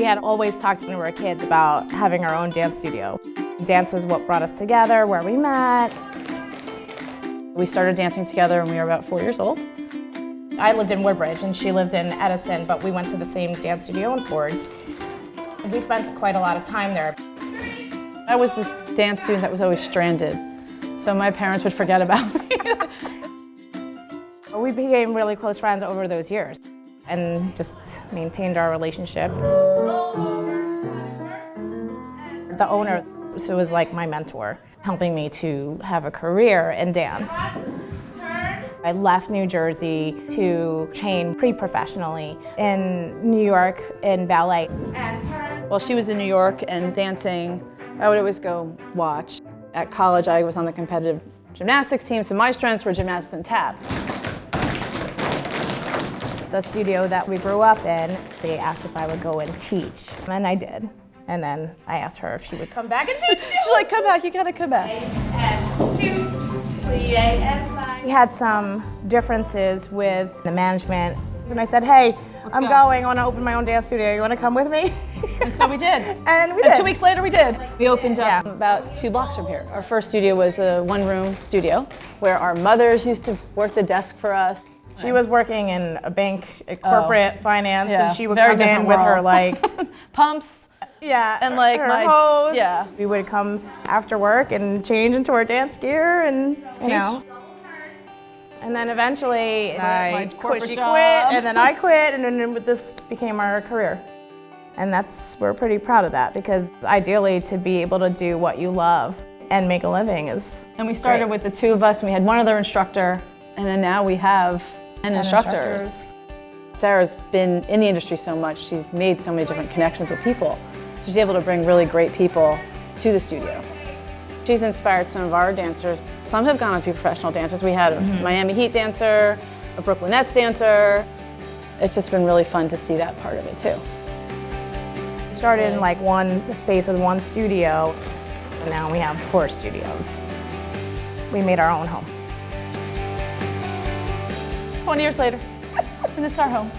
had always talked when we were kids about having our own dance studio. Dance was what brought us together, where we met. We started dancing together when we were about 4 years old. I lived in Woodbridge and she lived in Edison, but we went to the same dance studio in Corej. We spent quite a lot of time there. I was this dance student that was always stranded, so my parents would forget about me. We became really close friends over those years and just maintained our relationship. The owner was like my mentor, helping me to have a career in dance. I left New Jersey to train pretty professionally in New York in ballet. While she was in New York and dancing, I would always go watch. At college, I was on the competitive gymnastics team, so my strengths were gymnastics and tap. The studio that we grew up in, they asked if I would go and teach, and I did. And then I asked her if she would come back and teach too. She's like, come back, you gotta come back. And 2, plie and side. We had some differences with the management, and I said, hey, I'm going, I want to open my own dance studio, you want to come with me? And so we did. And we did. 2 weeks later, we did. We opened up about 2 blocks from here. Our first studio was a one-room studio where our mothers used to work the desk for us. She was working in a bank, corporate finance, and she would come in with her like pumps. Yeah, and like her my hose. Yeah. We would come after work and change into our dance gear and you know. And then eventually my corporate she job. quit, and then I quit, and then this became our career. And we're pretty proud of that because ideally to be able to do what you love and make a living is And we started with the 2 of us, and we had one other instructor, and then now we have 10 instructors. Sarah's been in the industry so much, she's made so many different connections with people. So she's able to bring really great people to the studio. She's inspired some of our dancers. Some have gone on to be professional dancers. We had a Miami Heat dancer, a Brooklyn Nets dancer. It's just been really fun to see that part of it too. We started in like one space with one studio, and now we have 4 studios. We made our own home. 20 years later, and this is our home.